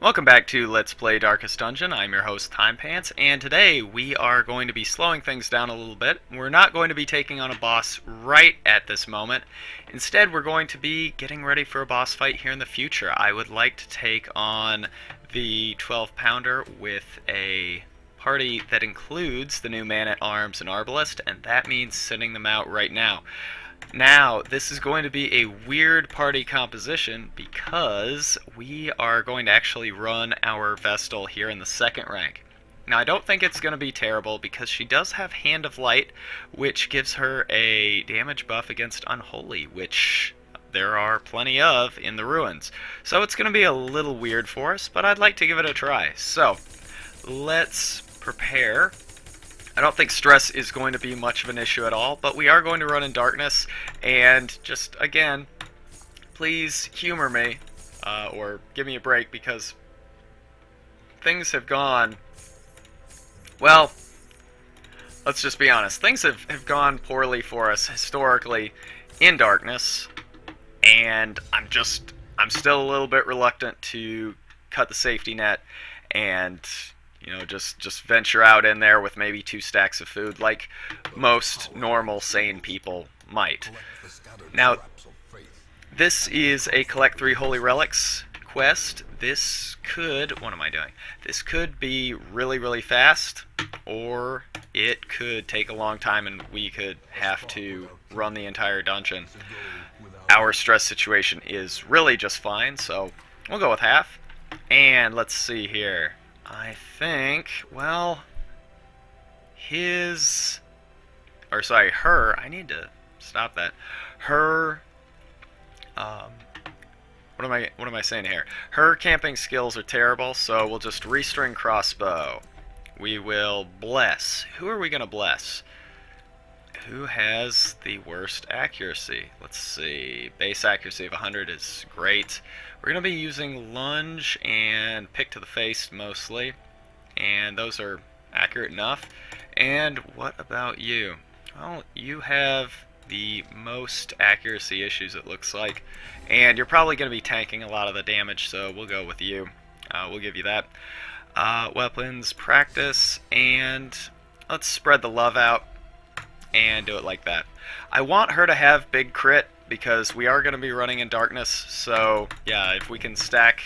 Welcome back to Let's Play Darkest Dungeon. I'm your host, Timepants, and today we are going to be slowing things down a little bit. We're not going to be taking on a boss right at this moment. Instead, we're going to be getting ready for a boss fight here in the future. I would like to take on the 12-pounder with a party that includes the new man-at-arms and arbalist, and that means sending them out right now. Now, this is going to be a weird party composition because we are going to actually run our Vestal here in the second rank. Now, I don't think it's going to be terrible because she does have Hand of Light, which gives her a damage buff against Unholy, which there are plenty of in the ruins. So it's going to be a little weird for us, but I'd like to give it a try. So, let's prepare. I don't think stress is going to be much of an issue at all, but we are going to run in darkness, and just, again, please humor me, or give me a break, because things have gone, well, let's just be honest, things have gone poorly for us historically in darkness, and I'm still a little bit reluctant to cut the safety net and just venture out in there with maybe 2 stacks of food like most normal, sane people might. Now, this is a Collect 3 Holy Relics quest. This could, what am I doing? This could be really, really fast, or it could take a long time and we could have to run the entire dungeon. Our stress situation is really just fine, so we'll go with half. And let's see here. I think, well, her, I need to stop that. Her, what am I saying here? Her camping skills are terrible, so we'll just restring crossbow. We will bless. Who are we going to bless? Who has the worst accuracy? Let's see. Base accuracy of 100 is great. We're going to be using lunge and pick to the face mostly, and those are accurate enough. And what about you? Well, you have the most accuracy issues, it looks like, and you're probably going to be tanking a lot of the damage, so we'll go with you. We'll give you that. Weapons, practice, and let's spread the love out and do it like that. I want her to have big crit because we are going to be running in darkness, so yeah, if we can stack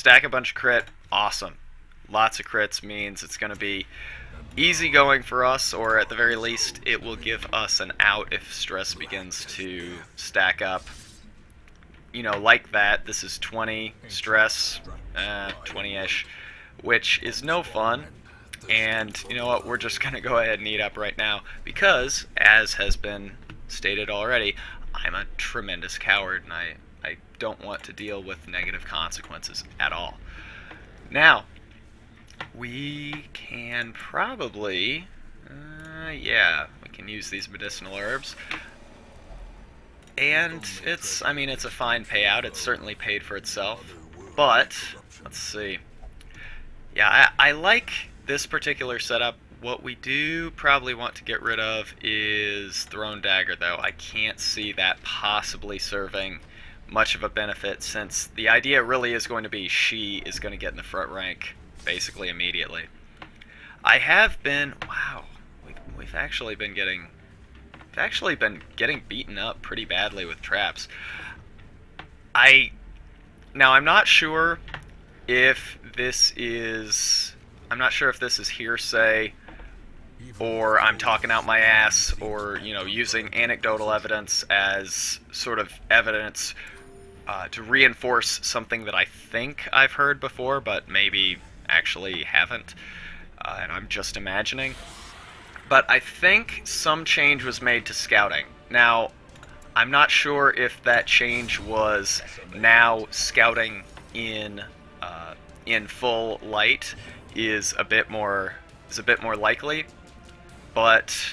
a bunch of crit, awesome. Lots of crits means it's going to be easy going for us, or at the very least it will give us an out if stress begins to stack up. Like that. This is 20 stress, 20-ish, which is no fun. And you know what, we're just going to go ahead and eat up right now because, as has been stated already, I'm a tremendous coward and I don't want to deal with negative consequences at all. Now, we can probably, yeah, we can use these medicinal herbs. And it's a fine payout, it's certainly paid for itself. But, let's see. Yeah, I like this particular setup. What we do probably want to get rid of is Thrown Dagger, though. I can't see that possibly serving much of a benefit, since the idea really is going to be she is going to get in the front rank basically immediately. I have been, wow, we've actually been getting beaten up pretty badly with traps. Now I'm not sure if this is hearsay, or I'm talking out my ass, or using anecdotal evidence as sort of evidence to reinforce something that I think I've heard before, but maybe actually haven't, and I'm just imagining. But I think some change was made to scouting. Now, I'm not sure if that change was now scouting in full light is a bit more likely, but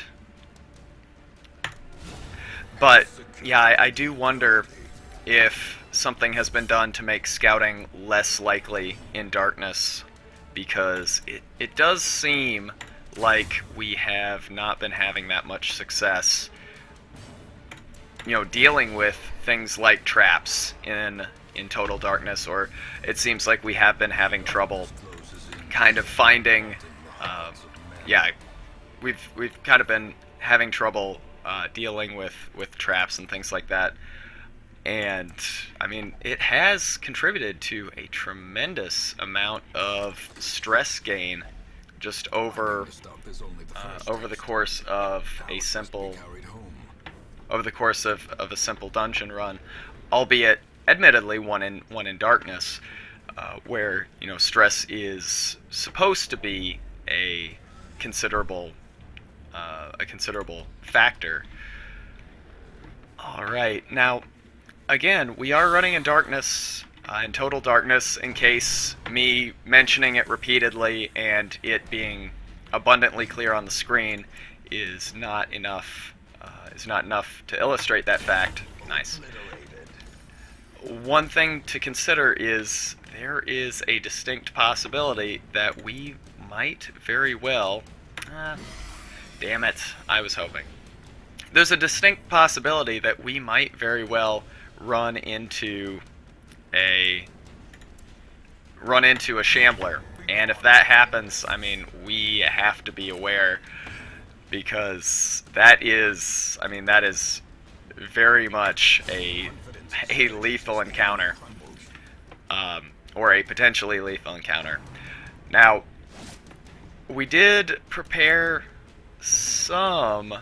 yeah, I do wonder if something has been done to make scouting less likely in darkness, because it does seem like we have not been having that much success, dealing with things like traps in in total darkness, or it seems like we have been having trouble kind of finding, yeah, we've kind of been having trouble dealing with traps and things like that. And I mean, it has contributed to a tremendous amount of stress gain just over the course of a simple a simple dungeon run, albeit admittedly one in darkness, where stress is supposed to be a considerable factor. All right, now again, we are running in darkness, in total darkness, in case me mentioning it repeatedly and it being abundantly clear on the screen is not enough to illustrate that fact. Nice. One thing to consider is there is a distinct possibility that we might very well... damn it, I was hoping. There's a distinct possibility that we might very well run into a Shambler, and if that happens, I mean, we have to be aware, because that is very much a lethal encounter, or a potentially lethal encounter. Now, we did prepare some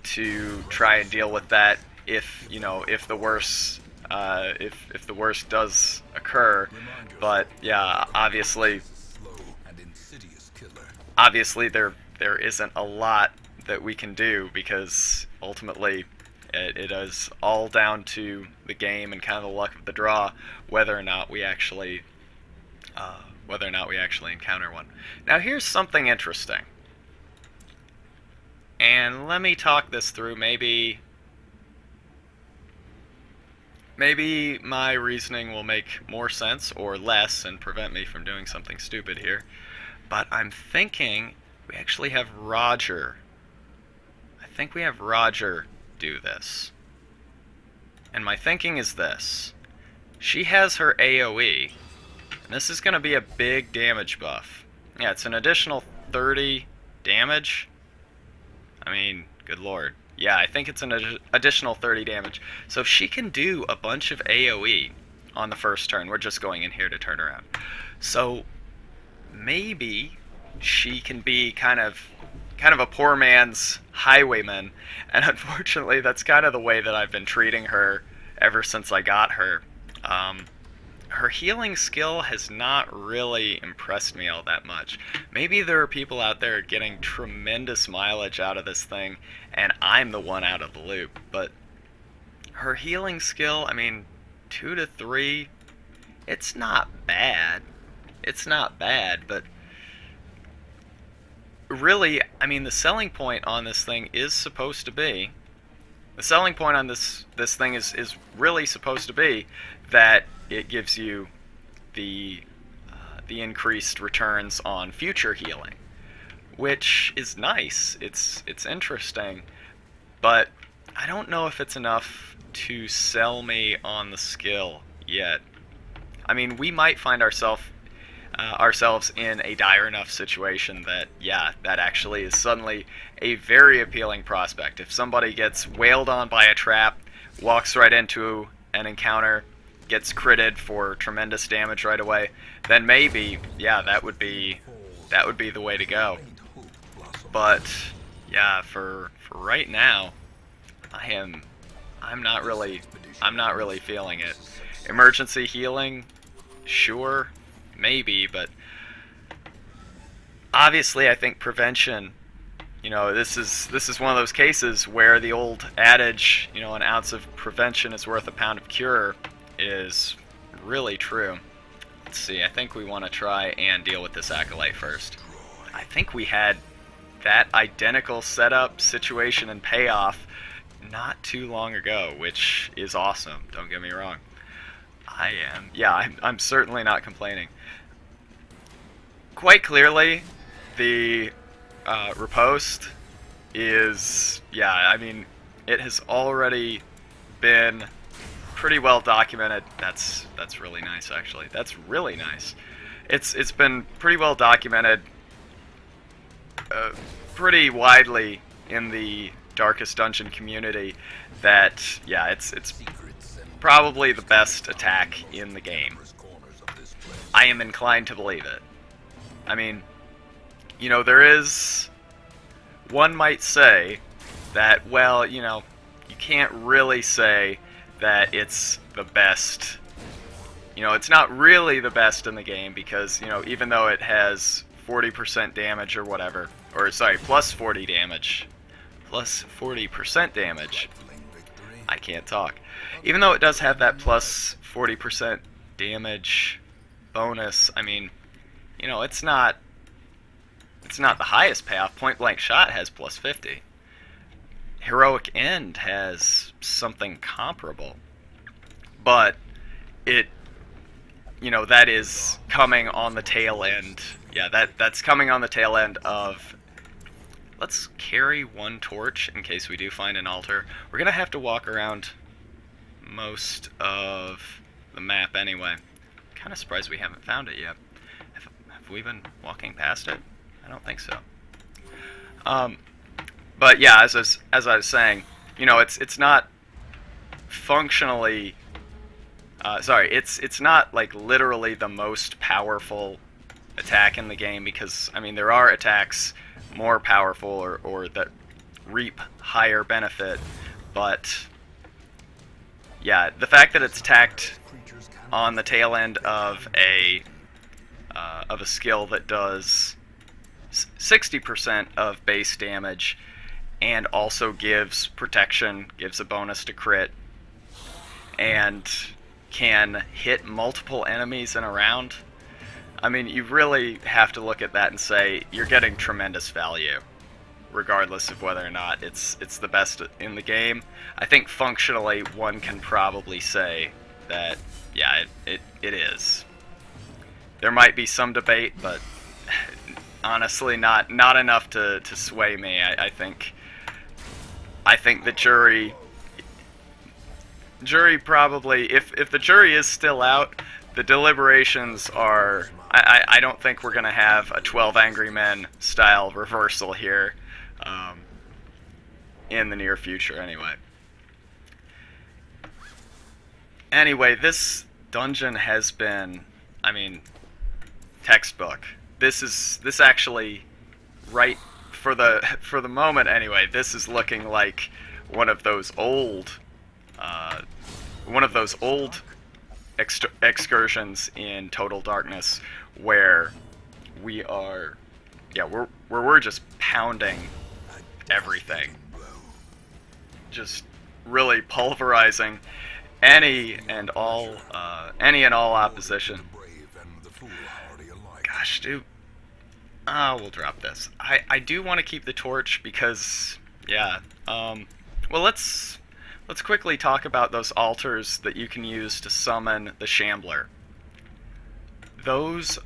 to try and deal with that if the worst does occur, but yeah, obviously there isn't a lot that we can do, because ultimately it is all down to the game and kind of the luck of the draw whether or not we actually encounter one. Now here's something interesting, and let me talk this through. Maybe my reasoning will make more sense or less and prevent me from doing something stupid here. But I'm thinking we actually have Roger. I think we have Roger do this. And my thinking is this. She has her AoE, and this is going to be a big damage buff. Yeah, it's an additional 30 damage. I mean, good lord. Yeah, I think it's an additional 30 damage. So if she can do a bunch of AoE on the first turn, we're just going in here to turn around. So maybe she can be kind of a poor man's highwayman, and unfortunately that's kind of the way that I've been treating her ever since I got her. Her healing skill has not really impressed me all that much. Maybe there are people out there getting tremendous mileage out of this thing, and I'm the one out of the loop. But her healing skill, I mean, 2 to 3, it's not bad. It's not bad, but really, I mean, the selling point on this thing is supposed to be... The selling point on this thing is really supposed to be that it gives you the increased returns on future healing, which is nice. It's interesting, but I don't know if it's enough to sell me on the skill yet. I mean, we might find ourselves in a dire enough situation that, yeah, that actually is suddenly a very appealing prospect. If somebody gets wailed on by a trap, walks right into an encounter, gets critted for tremendous damage right away, then maybe, yeah, that would be the way to go. But yeah, for right now, I'm not really feeling it. Emergency healing, sure, maybe, but obviously I think prevention, this is one of those cases where the old adage, an ounce of prevention is worth a pound of cure, is really true. Let's see, I think we want to try and deal with this acolyte first. I think we had that identical setup, situation, and payoff not too long ago, which is awesome, don't get me wrong. I'm certainly not complaining. Quite clearly, the riposte is, yeah, I mean, it has already been pretty well documented. That's really nice, actually. That's really nice. It's been pretty well documented, pretty widely in the Darkest Dungeon community that, yeah, it's probably the best attack in the game. I am inclined to believe it. I mean, you know, there is... One might say that, well, you know, you can't really say that it's the best. You know, it's not really the best in the game because, you know, even though it has 40% damage or whatever, or sorry, plus 40 damage, plus 40% damage, I can't talk. Even though it does have that plus 40% damage bonus, I mean, you know, it's not the highest payoff. Point Blank Shot has plus 50. Heroic End has something comparable. But it, you know, that is coming on the tail end. Yeah, that's coming on the tail end of... Let's carry one torch in case we do find an altar. We're going to have to walk around most of the map anyway. Kind of surprised we haven't found it yet. Have we been walking past it? I don't think so. But yeah, as I was saying, you know, it's not functionally... sorry, it's not like literally the most powerful attack in the game because, I mean, there are attacks more powerful or that reap higher benefit, but yeah, the fact that it's attacked on the tail end of a skill that does 60% of base damage and also gives protection, gives a bonus to crit, and can hit multiple enemies in a round. I mean, you really have to look at that and say you're getting tremendous value, regardless of whether or not it's the best in the game. I think functionally one can probably say that, yeah, it is. There might be some debate, but honestly not enough to sway me. I think the jury probably, if the jury is still out, the deliberations are... I don't think we're going to have a 12 Angry Men style reversal here in the near future anyway. Anyway, this dungeon has been, I mean, textbook. This actually, right for the moment anyway, this is looking like one of those old excursions in Total Darkness where we are, yeah, we're just pounding everything, just really pulverizing any and all opposition. Gosh, dude. We'll drop this. I do want to keep the torch because, yeah. Well, let's quickly talk about those altars that you can use to summon the Shambler. Those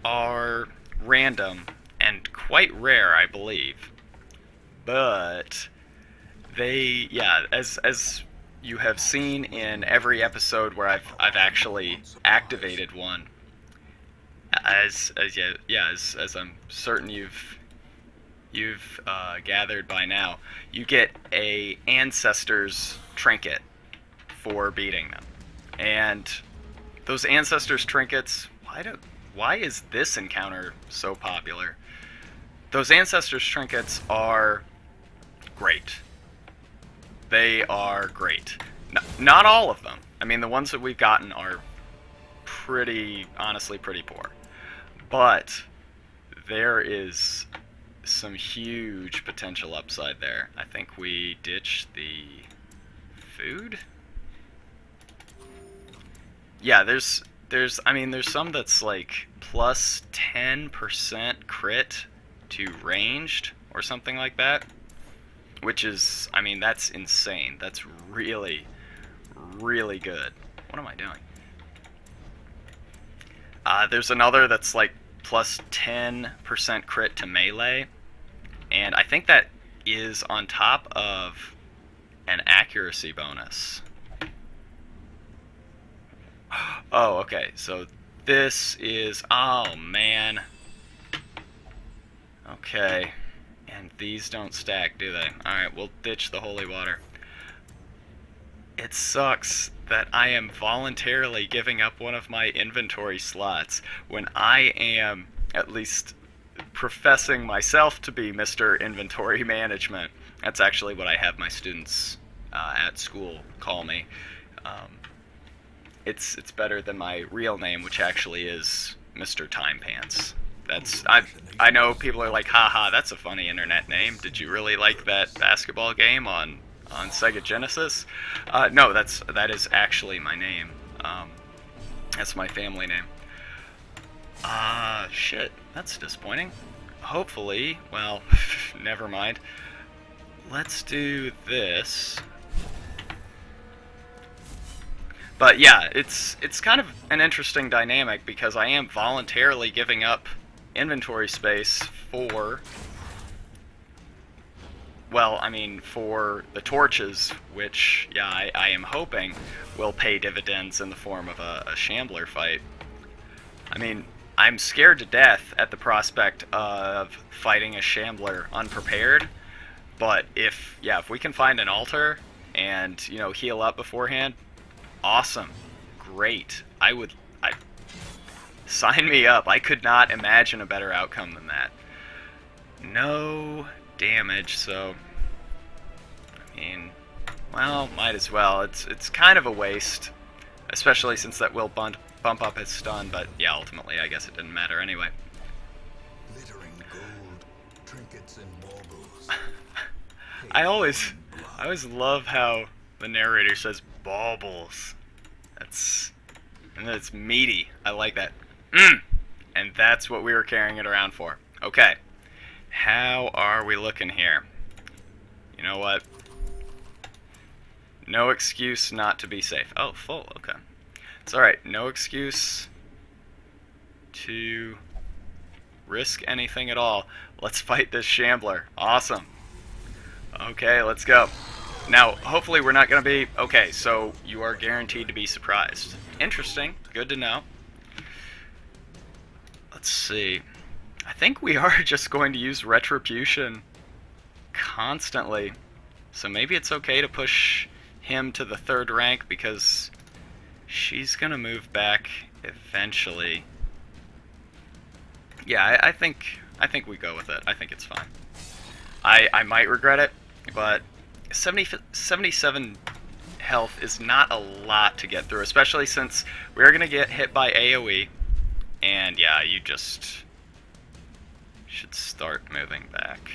are random and quite rare, I believe. But they, yeah, as you have seen in every episode where I've actually activated one, as I'm certain you've gathered by now, you get a Ancestors trinket for beating them. And those Ancestors trinkets, why is this encounter so popular? Those Ancestors trinkets are great. They are great. Not all of them. I mean, the ones that we've gotten are honestly pretty poor. But there is some huge potential upside there. I think we ditch the food? Yeah, there's some that's like plus 10% crit to ranged or something like that, which is, I mean, that's insane. That's really, really good. What am I doing? There's another that's like plus 10% crit to melee, and I think that is on top of an accuracy bonus. Oh, okay, so this is... Oh, man. Okay. And these don't stack, do they? Alright, we'll ditch the holy water. It sucks that I am voluntarily giving up one of my inventory slots when I am at least professing myself to be Mr. Inventory Management. That's actually what I have my students at school call me. It's better than my real name, which actually is Mr. Timepants. I know people are like, haha, that's a funny internet name. Did you really like that basketball game on Sega Genesis? No, that is actually my name. That's my family name. Shit, that's disappointing. Hopefully, well, never mind. Let's do this. But yeah, it's kind of an interesting dynamic because I am voluntarily giving up inventory space for, well, I mean, for the torches, which, yeah, I am hoping will pay dividends in the form of a Shambler fight. I mean, I'm scared to death at the prospect of fighting a Shambler unprepared, but if we can find an altar and, heal up beforehand, awesome. Great. Sign me up. I could not imagine a better outcome than that. No damage, so I mean, well, might as well. It's kind of a waste, especially since that will bump up his stun, but yeah, ultimately I guess it didn't matter anyway. Glittering gold, trinkets and baubles. I always love how the narrator says baubles. And it's meaty. I like that. And that's what we were carrying it around for. Okay. How are we looking here? You know what? No excuse not to be safe. Oh, full. Okay. It's alright. No excuse to risk anything at all. Let's fight this Shambler. Awesome. Okay, let's go. Now, hopefully we're not going to be... Okay, so you are guaranteed to be surprised. Interesting. Good to know. Let's see. I think we are just going to use Retribution constantly. So maybe it's okay to push him to the 3rd rank because she's going to move back eventually. Yeah, I think we go with it. I think it's fine. I might regret it, but 77 health is not a lot to get through, especially since we're going to get hit by AoE. And yeah, you just should start moving back.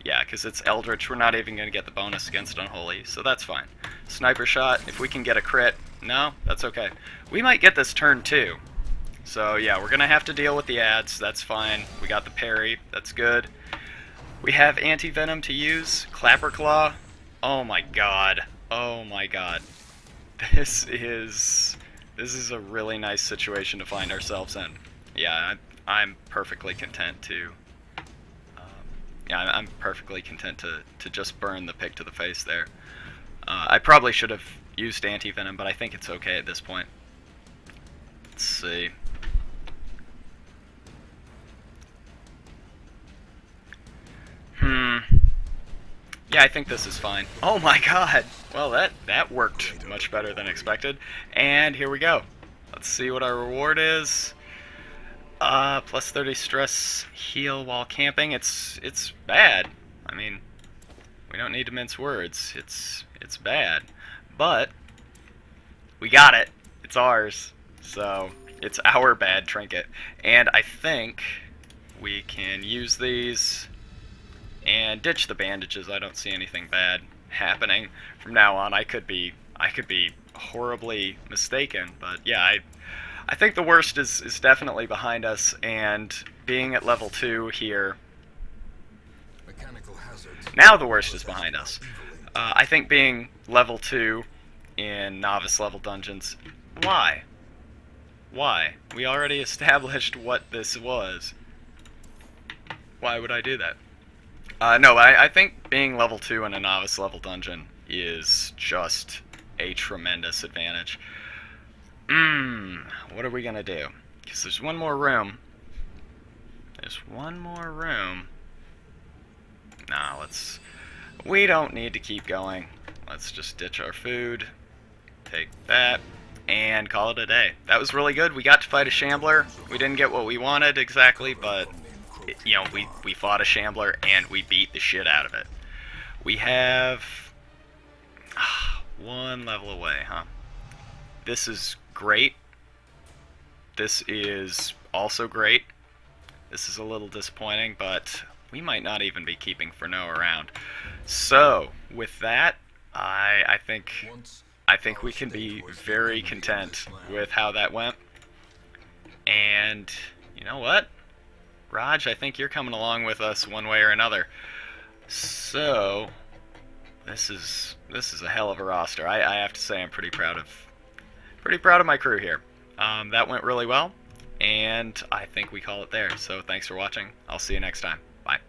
Yeah, because it's Eldritch. We're not even going to get the bonus against Unholy, so that's fine. Sniper shot, if we can get a crit. No, that's okay. We might get this turn too. So yeah, we're going to have to deal with the ads. That's fine. We got the parry. That's good. We have anti-venom to use. Clapper Claw. Oh my god. Oh my god. This is a really nice situation to find ourselves in. Yeah, I'm perfectly content to... I'm perfectly content to just burn the pig to the face there. I probably should have used anti-venom, but I think it's okay at this point. Let's see. Yeah, I think this is fine. Oh my god! Well, that worked much better than expected. And here we go. Let's see what our reward is. Plus 30 stress heal while camping. It's bad. I mean, we don't need to mince words. It's bad. But we got it. It's ours. So it's our bad trinket. And I think we can use these and ditch the bandages. I don't see anything bad happening from now on. I could be horribly mistaken, but yeah, I think the worst is definitely behind us, and being at level 2 here, now the worst is behind us. I think being level 2 in novice level dungeons, why? We already established what this was. Why would I do that? No, I think being level 2 in a novice level dungeon is just a tremendous advantage. What are we gonna do? Because there's one more room. There's one more room. Nah, let's... We don't need to keep going. Let's just ditch our food. Take that. And call it a day. That was really good. We got to fight a Shambler. We didn't get what we wanted exactly, but... You know, we fought a Shambler and we beat the shit out of it. We have... one level away, huh? This is great. This is also great. This is a little disappointing, but we might not even be keeping Furneaux around. So, with that, I think we can be very content with how that went. And you know what? Raj, I think you're coming along with us one way or another. So, this is a hell of a roster. I have to say I'm pretty proud of my crew here. That went really well, and I think we call it there. So thanks for watching. I'll see you next time. Bye.